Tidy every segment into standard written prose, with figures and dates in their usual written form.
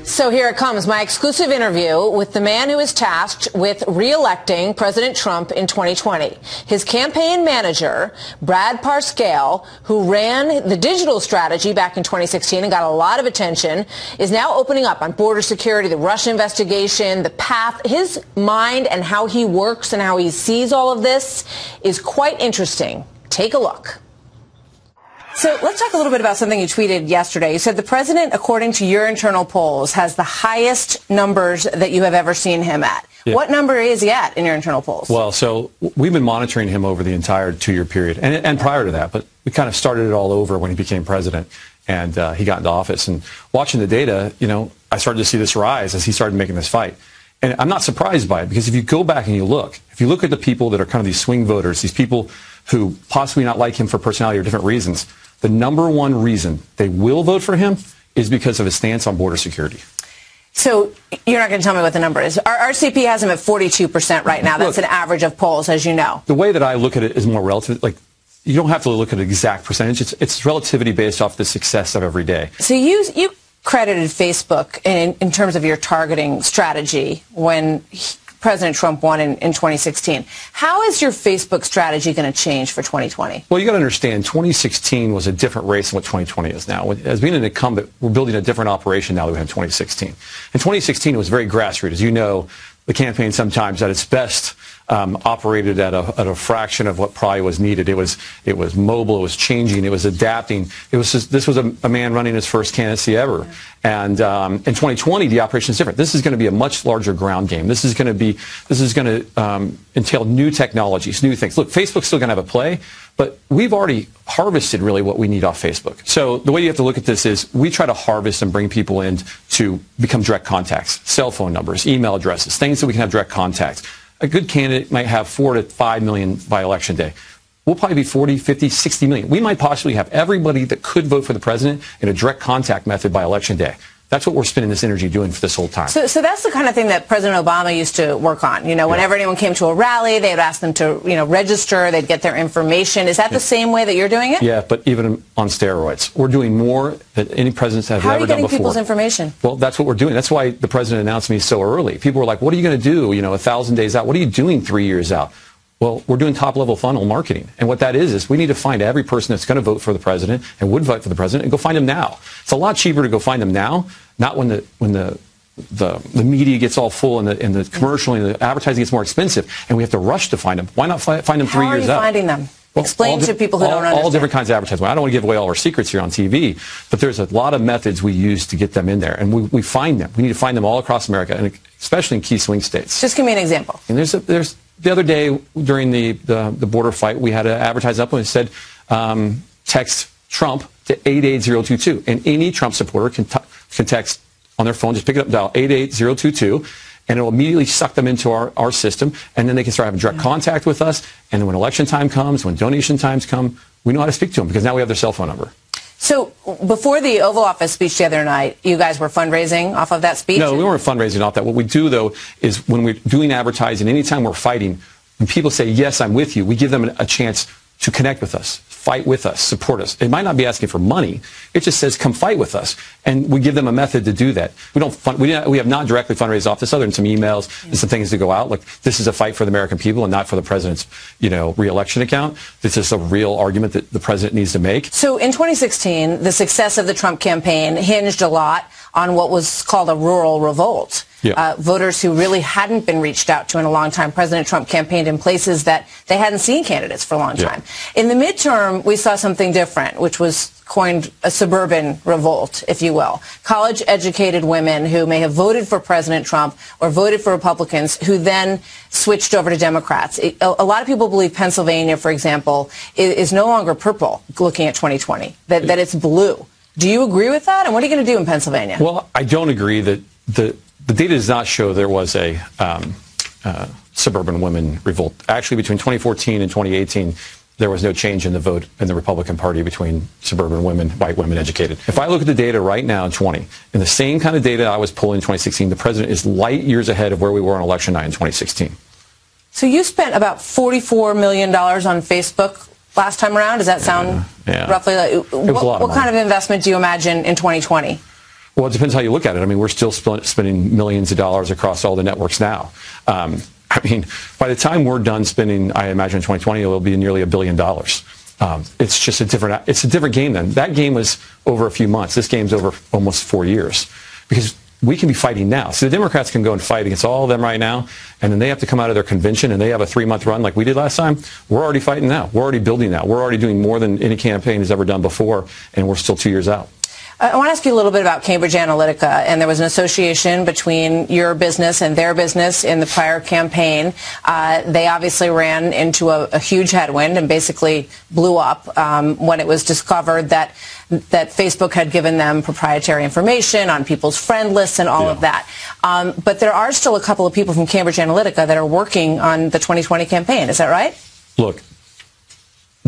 So here it comes, my exclusive interview with the man who is tasked with re-electing President Trump in 2020. His campaign manager, Brad Parscale, who ran the digital strategy back in 2016 and got a lot of attention, is now opening up on border security, the Russia investigation, the path. His mind and how he works and how he sees all of this is quite interesting. Take a look. So let's talk a little bit about something you tweeted yesterday. You said the president, according to your internal polls, has the highest numbers that you have ever seen him at. Yeah. What number is he at in your internal polls? Well, so we've been monitoring him over the entire 2-year period and prior to that, but we kind of started it all over when he became president and he got into office. And watching the data, you know, I started to see this rise as he started making this fight. And I'm not surprised by it because if you go back and you look, if you look at the people that are kind of these swing voters, these people who possibly not like him for personality or different reasons, the number one reason they will vote for him is because of his stance on border security. So you're not going to tell me what the number is. Our RCP has him at 42% right now. That's an average of polls, as you know. The way that I look at it is more relative. Like, you don't have to look at an exact percentage. It's relativity based off the success of every day. So you credited Facebook in terms of your targeting strategy when President Trump won in 2016. How is your Facebook strategy going to change for 2020? Well, you got to understand, 2016 was a different race than what 2020 is now. As being an incumbent, we're building a different operation now that we have in 2016. In 2016, it was very grassroots. As you know, the campaign sometimes at its best operated at a fraction of what probably was needed. It was mobile, it was changing, it was adapting. This was a man running his first candidacy ever. And in 2020, the operation is different. This is going to be a much larger ground game. This is going to entail new technologies, new things. Look, Facebook's still going to have a play, but we've already harvested really what we need off Facebook. So the way you have to look at this is we try to harvest and bring people in to become direct contacts, cell phone numbers, email addresses, things that we can have direct contacts. A good candidate might have 4 to 5 million by election day. We'll probably be 40, 50, 60 million. We might possibly have everybody that could vote for the president in a direct contact method by election day. That's what we're spending this energy doing for this whole time. So that's the kind of thing that President Obama used to work on. You know, whenever anyone came to a rally, they'd ask them to, register. They'd get their information. Is that the same way that you're doing it? Yeah, but even on steroids. We're doing more than any presidents have ever done before. How are you getting people's information? Well, that's what we're doing. That's why the president announced me so early. People were like, what are you going to do, 1,000 days out? What are you doing 3 years out? Well, we're doing top-level funnel marketing. And what that is we need to find every person that's going to vote for the president and would vote for the president and go find them now. It's a lot cheaper to go find them now, not when the media gets all full and the commercial and the advertising gets more expensive and we have to rush to find them. Why not find them 3 years out? How are you finding them? Well, explain to people who don't understand. All different kinds of advertising. I don't want to give away all our secrets here on TV, but there's a lot of methods we use to get them in there, and we find them. We need to find them all across America, and especially in key swing states. Just give me an example. And there's the other day during the border fight, we had an advertising up and it said, text Trump to 88022, and any Trump supporter can text on their phone, just pick it up, dial 88022. And it will immediately suck them into our system, and then they can start having direct contact with us. And then when election time comes, when donation times come, we know how to speak to them because now we have their cell phone number. So before the Oval Office speech the other night, you guys were fundraising off of that speech? No, we weren't fundraising off that. What we do, though, is when we're doing advertising, anytime we're fighting, when people say, yes, I'm with you, we give them a chance to connect with us, fight with us, support us. It might not be asking for money. It just says, come fight with us. And we give them a method to do that. We have not directly fundraised off this other than some emails and some things to go out. Like, this is a fight for the American people and not for the president's, re-election account. This is a real argument that the president needs to make. So in 2016, the success of the Trump campaign hinged a lot on what was called a rural revolt. Yeah. Voters who really hadn't been reached out to in a long time. President Trump campaigned in places that they hadn't seen candidates for a long time. In the midterm, we saw something different, which was coined a suburban revolt, if you will. College-educated women who may have voted for President Trump or voted for Republicans who then switched over to Democrats. A lot of people believe Pennsylvania, for example, is no longer purple looking at 2020, that it's blue. Do you agree with that? And what are you going to do in Pennsylvania? Well, I don't agree that the data does not show there was a suburban women revolt. Actually, between 2014 and 2018, there was no change in the vote in the Republican Party between suburban women, white women, educated. If I look at the data right now in 20, in the same kind of data I was pulling in 2016, the president is light years ahead of where we were on election night in 2016. So you spent about $44 million on Facebook last time around. Does that sound roughly like what kind of investment do you imagine in 2020? Well, it depends how you look at it. I mean, we're still spending millions of dollars across all the networks now. I mean, by the time we're done spending, I imagine in 2020, it will be nearly $1 billion. It's just a different game then. That game was over a few months. This game's over almost 4 years. Because we can be fighting now. So the Democrats can go and fight against all of them right now, and then they have to come out of their convention and they have a 3-month run like we did last time. We're already fighting now. We're already building now. We're already doing more than any campaign has ever done before, and we're still 2 years out. I want to ask you a little bit about Cambridge Analytica, and there was an association between your business and their business in the prior campaign. They obviously ran into a huge headwind and basically blew up when it was discovered that Facebook had given them proprietary information on people's friend lists and all of that. But there are still a couple of people from Cambridge Analytica that are working on the 2020 campaign. Is that right? Look.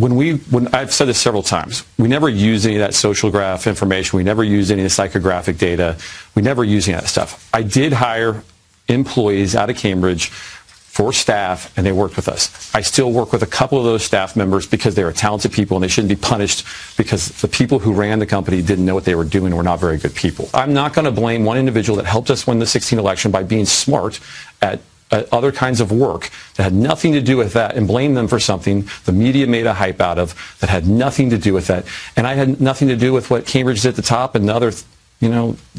When I've said this several times, we never use any of that social graph information. We never use any of the psychographic data. We never use any of that stuff. I did hire employees out of Cambridge for staff, and they worked with us. I still work with a couple of those staff members because they are talented people, and they shouldn't be punished because the people who ran the company didn't know what they were doing and were not very good people. I'm not going to blame one individual that helped us win the 2016 election by being smart at other kinds of work that had nothing to do with that and blame them for something the media made a hype out of that had nothing to do with that. And I had nothing to do with what Cambridge did at the top and the other,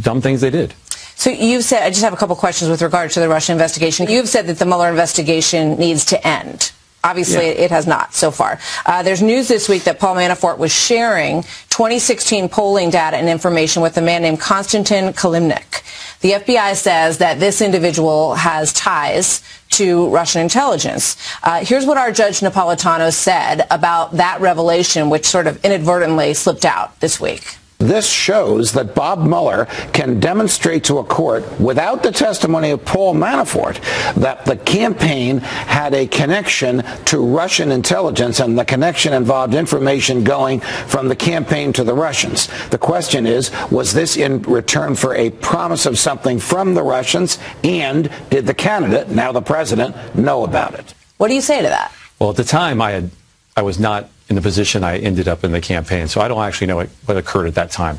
dumb things they did. So you've said, I just have a couple questions with regard to the Russia investigation. You've said that the Mueller investigation needs to end. Obviously, it has not so far. There's news this week that Paul Manafort was sharing 2016 polling data and information with a man named Konstantin Kilimnik. The FBI says that this individual has ties to Russian intelligence. Here's what our Judge Napolitano said about that revelation, which sort of inadvertently slipped out this week. This shows that Bob Mueller can demonstrate to a court, without the testimony of Paul Manafort, that the campaign had a connection to Russian intelligence, and the connection involved information going from the campaign to the Russians. The question is, was this in return for a promise of something from the Russians, and did the candidate, now the president, know about it? What do you say to that? Well, at the time, I was not in the position I ended up in the campaign, so I don't actually know what occurred at that time.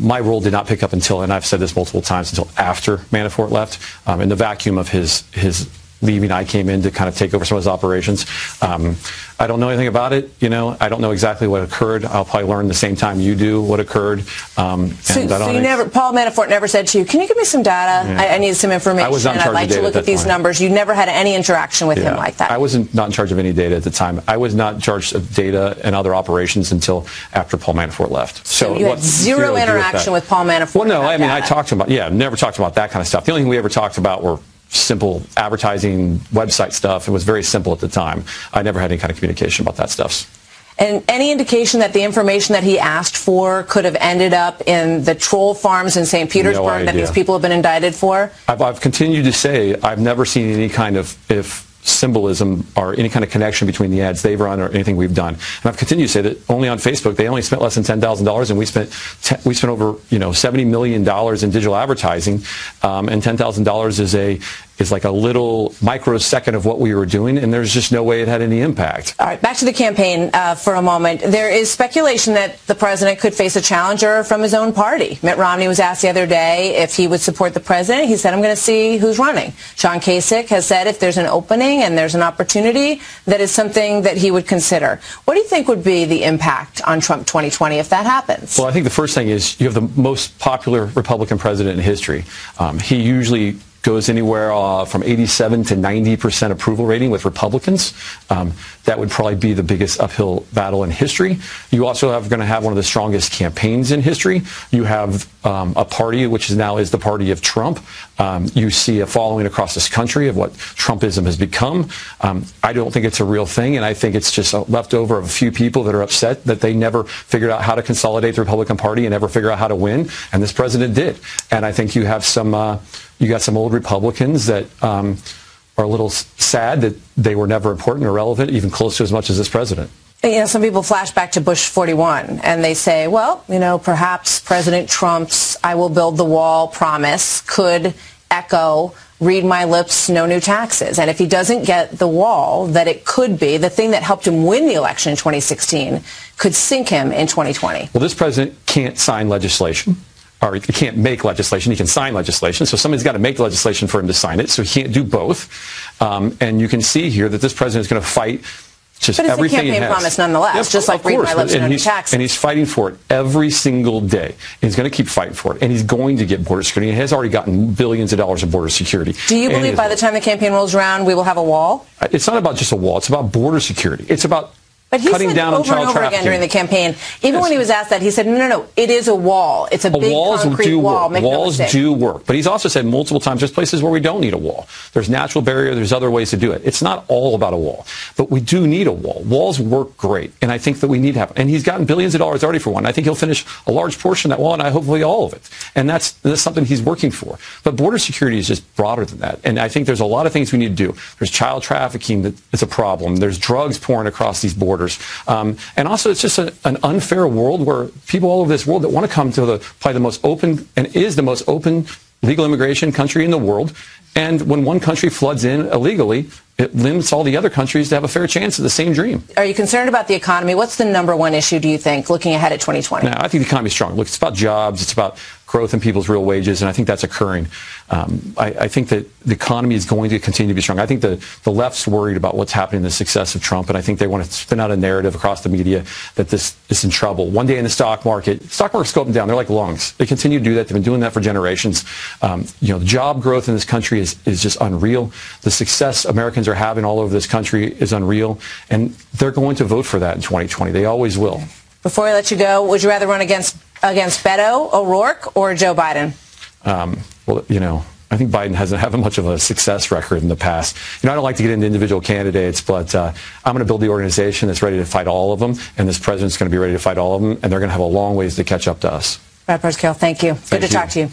My role did not pick up until, and I've said this multiple times, until after Manafort left. In the vacuum of his leaving, I came in to kind of take over some of his operations. I don't know anything about it. I don't know exactly what occurred. I'll probably learn the same time you do what occurred. Paul Manafort never said to you, "Can you give me some data? I need some information. I was not in charge I'd like of data to look at these numbers." You never had any interaction with him like that. I was not in charge of any data at the time. I was not in charge of data and other operations until after Paul Manafort left. So you had zero interaction with Paul Manafort. Well, no, I mean, I talked about, never talked about that kind of stuff. The only thing we ever talked about were simple advertising website stuff. It was very simple at the time. I never had any kind of communication about that stuff. And any indication that the information that he asked for could have ended up in the troll farms in St. Petersburg that these people have been indicted for? I've continued to say I've never seen any kind of symbolism or any kind of connection between the ads they've run or anything we've done. And I've continued to say that only on Facebook they only spent less than $10,000, and we spent over $70 million in digital advertising, and $10,000 is like a little microsecond of what we were doing, and there's just no way it had any impact. All right, back to the campaign for a moment. There is speculation that the president could face a challenger from his own party. Mitt Romney was asked the other day if he would support the president. He said, "I'm going to see who's running." Sean Kasich has said if there's an opening and there's an opportunity, that is something that he would consider. What do you think would be the impact on Trump 2020 if that happens? Well, I think the first thing is you have the most popular Republican president in history. He usually goes anywhere from 87 to 90% approval rating with Republicans. That would probably be the biggest uphill battle in history. You also are going to have one of the strongest campaigns in history. You have a party which now is the party of Trump. You see a following across this country of what Trumpism has become. I don't think it's a real thing, and I think it's just a leftover of a few people that are upset that they never figured out how to consolidate the Republican Party and never figure out how to win, and this president did. And I think you have you got some old Republicans that are a little sad that they were never important or relevant, even close to as much as this president. Some people flash back to Bush 41, and they say, well, perhaps President Trump's "I will build the wall" promise could echo "read my lips, no new taxes." And if he doesn't get the wall, that it could be the thing that helped him win the election in 2016 could sink him in 2020. Well, this president can't sign legislation. or he can't make legislation, he can sign legislation. So somebody's got to make the legislation for him to sign it. So he can't do both. And you can see here that this president is going to fight just but it's everything a campaign he has. promise nonetheless, Yeah, just like read my lips and taxes. And he's fighting for it every single day. And he's going to keep fighting for it. And he's going to get border security. He has already gotten billions of dollars of border security. Do you believe by the time the campaign rolls around, we will have a wall? It's not about just a wall. It's about border security. It's about But he cutting said down on over and child over trafficking again during the campaign, even when he was asked that, he said, no, it is a wall. It's a big concrete wall. Make no mistake. Walls do work. But he's also said multiple times there's places where we don't need a wall. There's natural barrier. There's other ways to do it. It's not all about a wall. But we do need a wall. Walls work great. And I think that we need to have. And he's gotten billions of dollars already for one. I think he'll finish a large portion of that wall, and hopefully all of it. And that's something he's working for. But border security is just broader than that. And I think there's a lot of things we need to do. There's child trafficking that is a problem. There's drugs pouring across these borders. And also, it's just an unfair world where people all over this world that want to come to probably the most open and is the most open legal immigration country in the world. And when one country floods in illegally, it limits all the other countries to have a fair chance at the same dream. Are you concerned about the economy? What's the number one issue, do you think, looking ahead at 2020? No, I think the economy is strong. Look, it's about jobs. It's about growth in people's real wages, and I think that's occurring. I think that the economy is going to continue to be strong. I think the left's worried about what's happening in the success of Trump, and I think they want to spin out a narrative across the media that this is in trouble. One day in the stock markets go up and down. They're like lungs. They continue to do that. They've been doing that for generations. The job growth in this country is just unreal. The success Americans are having all over this country is unreal, and they're going to vote for that in 2020. They always will. Before I let you go, would you rather run against Beto O'Rourke or Joe Biden? Well, I think Biden hasn't had much of a success record in the past. I don't like to get into individual candidates, but I'm going to build the organization that's ready to fight all of them, and this president's going to be ready to fight all of them, and they're going to have a long ways to catch up to us. Brad Parscale, thank you. Good to talk to you.